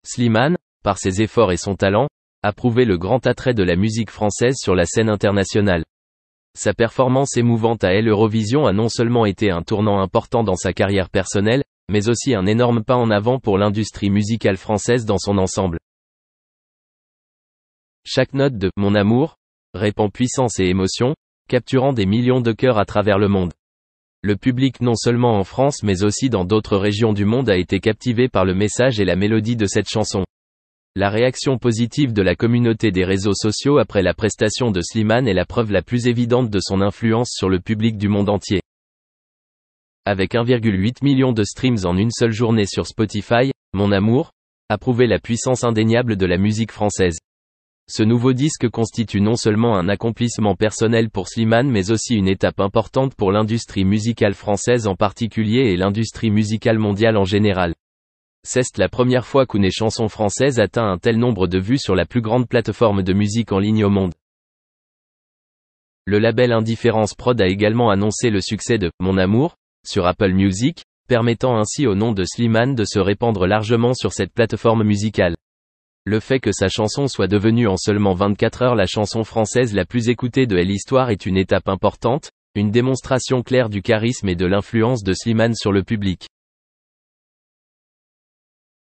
Slimane, par ses efforts et son talent, a prouvé le grand attrait de la musique française sur la scène internationale. Sa performance émouvante à l'Eurovision a non seulement été un tournant important dans sa carrière personnelle, mais aussi un énorme pas en avant pour l'industrie musicale française dans son ensemble. Chaque note de « Mon amour » répand puissance et émotion, capturant des millions de cœurs à travers le monde. Le public non seulement en France mais aussi dans d'autres régions du monde a été captivé par le message et la mélodie de cette chanson. La réaction positive de la communauté des réseaux sociaux après la prestation de Slimane est la preuve la plus évidente de son influence sur le public du monde entier. Avec 1,8 million de streams en une seule journée sur Spotify, Mon amour a prouvé la puissance indéniable de la musique française. Ce nouveau disque constitue non seulement un accomplissement personnel pour Slimane mais aussi une étape importante pour l'industrie musicale française en particulier et l'industrie musicale mondiale en général. C'est la première fois qu'une chanson française atteint un tel nombre de vues sur la plus grande plateforme de musique en ligne au monde. Le label Indifference Prod a également annoncé le succès de « Mon amour » sur Apple Music, permettant ainsi au nom de Slimane de se répandre largement sur cette plateforme musicale. Le fait que sa chanson soit devenue en seulement 24 heures la chanson française la plus écoutée de l'histoire est une étape importante, une démonstration claire du charisme et de l'influence de Slimane sur le public.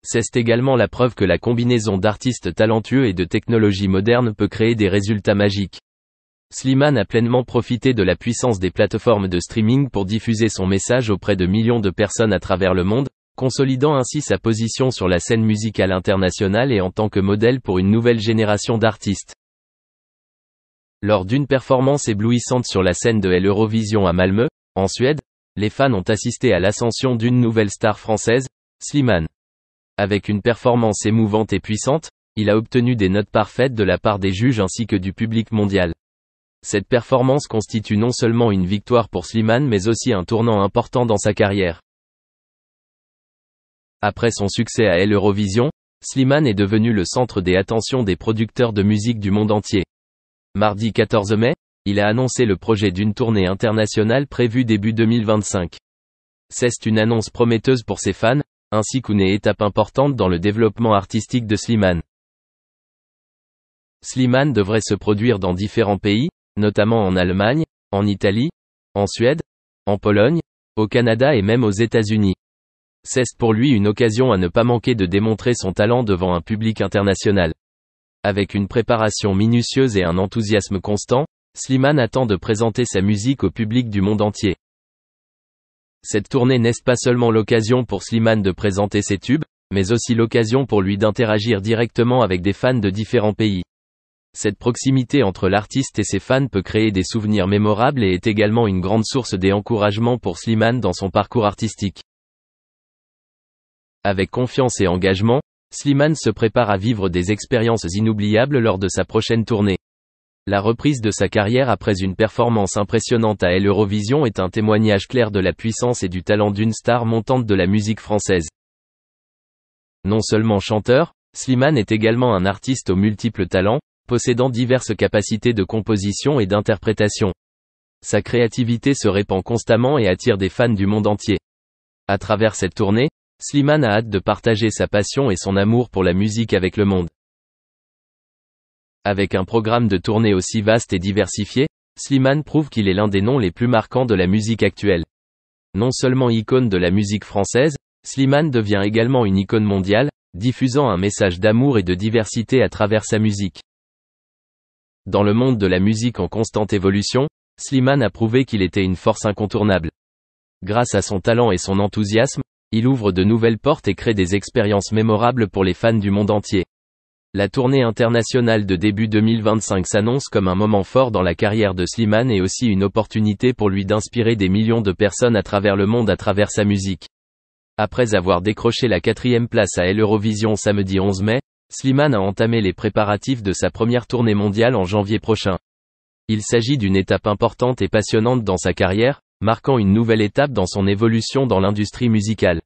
C'est également la preuve que la combinaison d'artistes talentueux et de technologies modernes peut créer des résultats magiques. Slimane a pleinement profité de la puissance des plateformes de streaming pour diffuser son message auprès de millions de personnes à travers le monde, consolidant ainsi sa position sur la scène musicale internationale et en tant que modèle pour une nouvelle génération d'artistes. Lors d'une performance éblouissante sur la scène de l'Eurovision à Malmö, en Suède, les fans ont assisté à l'ascension d'une nouvelle star française, Slimane. Avec une performance émouvante et puissante, il a obtenu des notes parfaites de la part des juges ainsi que du public mondial. Cette performance constitue non seulement une victoire pour Slimane mais aussi un tournant important dans sa carrière. Après son succès à l'Eurovision, Slimane est devenu le centre des attentions des producteurs de musique du monde entier. Mardi 14 mai, il a annoncé le projet d'une tournée internationale prévue début 2025. C'est une annonce prometteuse pour ses fans, ainsi qu'une étape importante dans le développement artistique de Slimane. Slimane devrait se produire dans différents pays, notamment en Allemagne, en Italie, en Suède, en Pologne, au Canada et même aux États-Unis. C'est pour lui une occasion à ne pas manquer de démontrer son talent devant un public international. Avec une préparation minutieuse et un enthousiasme constant, Slimane attend de présenter sa musique au public du monde entier. Cette tournée n'est pas seulement l'occasion pour Slimane de présenter ses tubes, mais aussi l'occasion pour lui d'interagir directement avec des fans de différents pays. Cette proximité entre l'artiste et ses fans peut créer des souvenirs mémorables et est également une grande source d'encouragement pour Slimane dans son parcours artistique. Avec confiance et engagement, Slimane se prépare à vivre des expériences inoubliables lors de sa prochaine tournée. La reprise de sa carrière après une performance impressionnante à l'Eurovision est un témoignage clair de la puissance et du talent d'une star montante de la musique française. Non seulement chanteur, Slimane est également un artiste aux multiples talents, possédant diverses capacités de composition et d'interprétation. Sa créativité se répand constamment et attire des fans du monde entier. À travers cette tournée, Slimane a hâte de partager sa passion et son amour pour la musique avec le monde. Avec un programme de tournée aussi vaste et diversifié, Slimane prouve qu'il est l'un des noms les plus marquants de la musique actuelle. Non seulement icône de la musique française, Slimane devient également une icône mondiale, diffusant un message d'amour et de diversité à travers sa musique. Dans le monde de la musique en constante évolution, Slimane a prouvé qu'il était une force incontournable. Grâce à son talent et son enthousiasme, il ouvre de nouvelles portes et crée des expériences mémorables pour les fans du monde entier. La tournée internationale de début 2025 s'annonce comme un moment fort dans la carrière de Slimane et aussi une opportunité pour lui d'inspirer des millions de personnes à travers le monde à travers sa musique. Après avoir décroché la 4e place à l'Eurovision samedi 11 mai, Slimane a entamé les préparatifs de sa première tournée mondiale en janvier prochain. Il s'agit d'une étape importante et passionnante dans sa carrière, marquant une nouvelle étape dans son évolution dans l'industrie musicale.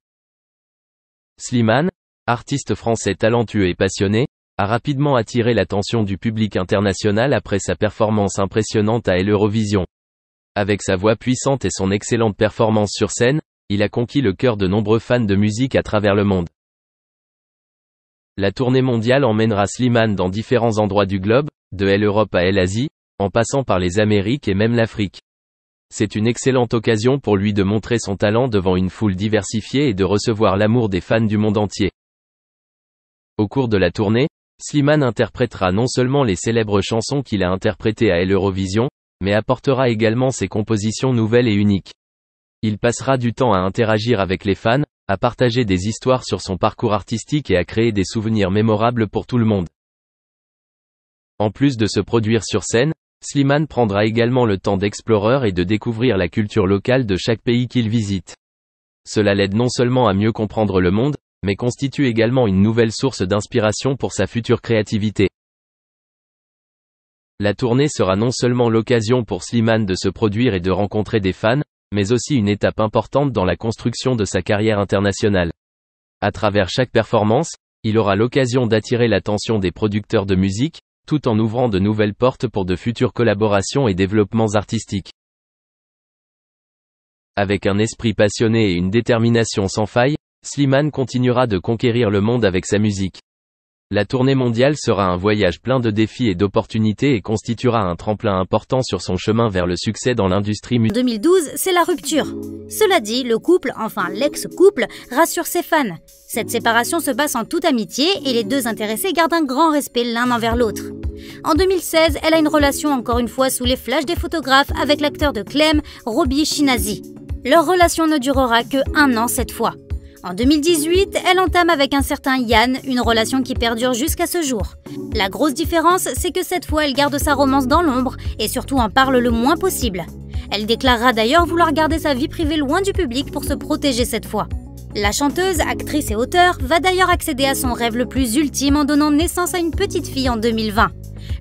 Slimane, artiste français talentueux et passionné, a rapidement attiré l'attention du public international après sa performance impressionnante à l'Eurovision. Avec sa voix puissante et son excellente performance sur scène, il a conquis le cœur de nombreux fans de musique à travers le monde. La tournée mondiale emmènera Slimane dans différents endroits du globe, de l'Europe à l'Asie, en passant par les Amériques et même l'Afrique. C'est une excellente occasion pour lui de montrer son talent devant une foule diversifiée et de recevoir l'amour des fans du monde entier. Au cours de la tournée, Slimane interprétera non seulement les célèbres chansons qu'il a interprétées à l'Eurovision, mais apportera également ses compositions nouvelles et uniques. Il passera du temps à interagir avec les fans, à partager des histoires sur son parcours artistique et à créer des souvenirs mémorables pour tout le monde. En plus de se produire sur scène, Slimane prendra également le temps d'explorer et de découvrir la culture locale de chaque pays qu'il visite. Cela l'aide non seulement à mieux comprendre le monde, mais constitue également une nouvelle source d'inspiration pour sa future créativité. La tournée sera non seulement l'occasion pour Slimane de se produire et de rencontrer des fans, mais aussi une étape importante dans la construction de sa carrière internationale. À travers chaque performance, il aura l'occasion d'attirer l'attention des producteurs de musique, tout en ouvrant de nouvelles portes pour de futures collaborations et développements artistiques. Avec un esprit passionné et une détermination sans faille, Slimane continuera de conquérir le monde avec sa musique. La tournée mondiale sera un voyage plein de défis et d'opportunités et constituera un tremplin important sur son chemin vers le succès dans l'industrie musicale. En 2012, c'est la rupture. Cela dit, le couple, enfin l'ex-couple, rassure ses fans. Cette séparation se passe en toute amitié et les deux intéressés gardent un grand respect l'un envers l'autre. En 2016, elle a une relation encore une fois sous les flashs des photographes avec l'acteur de Clem, Robbie Shinazi. Leur relation ne durera que 1 an cette fois. En 2018, elle entame avec un certain Yann une relation qui perdure jusqu'à ce jour. La grosse différence, c'est que cette fois, elle garde sa romance dans l'ombre et surtout en parle le moins possible. Elle déclarera d'ailleurs vouloir garder sa vie privée loin du public pour se protéger cette fois. La chanteuse, actrice et auteure va d'ailleurs accéder à son rêve le plus ultime en donnant naissance à une petite fille en 2020.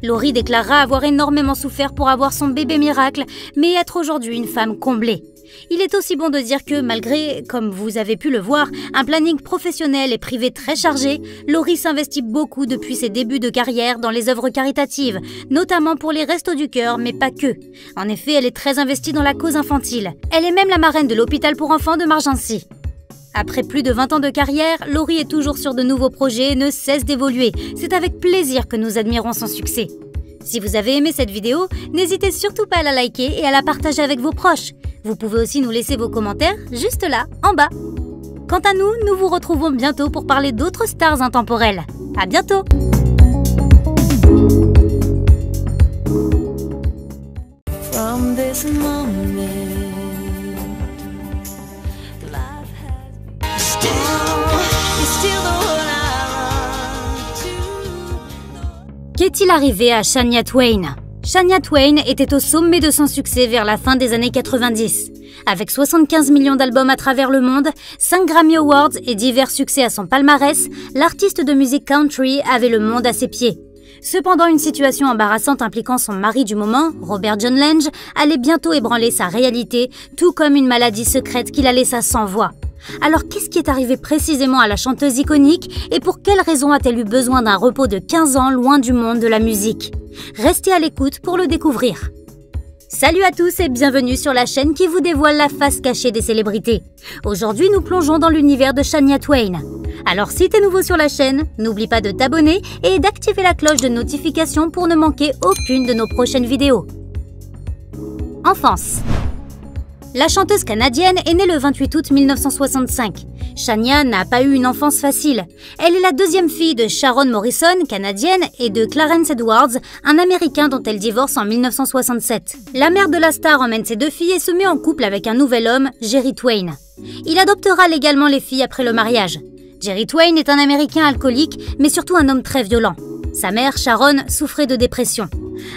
Laurie déclarera avoir énormément souffert pour avoir son bébé miracle, mais être aujourd'hui une femme comblée. Il est aussi bon de dire que malgré, comme vous avez pu le voir, un planning professionnel et privé très chargé, Laurie s'investit beaucoup depuis ses débuts de carrière dans les œuvres caritatives, notamment pour les Restos du Cœur, mais pas que. En effet, elle est très investie dans la cause infantile. Elle est même la marraine de l'hôpital pour enfants de Margency. Après plus de 20 ans de carrière, Laurie est toujours sur de nouveaux projets et ne cesse d'évoluer. C'est avec plaisir que nous admirons son succès. Si vous avez aimé cette vidéo, n'hésitez surtout pas à la liker et à la partager avec vos proches. Vous pouvez aussi nous laisser vos commentaires juste là, en bas. Quant à nous, nous vous retrouvons bientôt pour parler d'autres stars intemporelles. À bientôt! From this moment, life has Qu'est-il arrivé à Shania Twain? Shania Twain était au sommet de son succès vers la fin des années 90. Avec 75 millions d'albums à travers le monde, 5 Grammy Awards et divers succès à son palmarès, l'artiste de musique country avait le monde à ses pieds. Cependant, une situation embarrassante impliquant son mari du moment, Robert John Lange, allait bientôt ébranler sa réalité, tout comme une maladie secrète qui la laissa sans voix. Alors qu'est-ce qui est arrivé précisément à la chanteuse iconique et pour quelle raison a-t-elle eu besoin d'un repos de 15 ans loin du monde de la musique? Restez à l'écoute pour le découvrir. Salut à tous et bienvenue sur la chaîne qui vous dévoile la face cachée des célébrités. Aujourd'hui, nous plongeons dans l'univers de Shania Twain. Alors si t'es nouveau sur la chaîne, n'oublie pas de t'abonner et d'activer la cloche de notification pour ne manquer aucune de nos prochaines vidéos. Enfance. La chanteuse canadienne est née le 28 août 1965. Shania n'a pas eu une enfance facile. Elle est la deuxième fille de Sharon Morrison, canadienne, et de Clarence Edwards, un Américain dont elle divorce en 1967. La mère de la star emmène ses 2 filles et se met en couple avec un nouvel homme, Jerry Twain. Il adoptera légalement les filles après le mariage. Jerry Twain est un Américain alcoolique, mais surtout un homme très violent. Sa mère, Sharon, souffrait de dépression.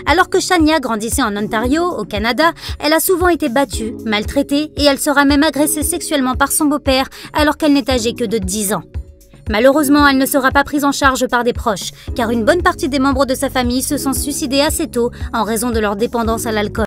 Alors que Shania grandissait en Ontario, au Canada, elle a souvent été battue, maltraitée et elle sera même agressée sexuellement par son beau-père alors qu'elle n'est âgée que de 10 ans. Malheureusement, elle ne sera pas prise en charge par des proches, car une bonne partie des membres de sa famille se sont suicidés assez tôt en raison de leur dépendance à l'alcool.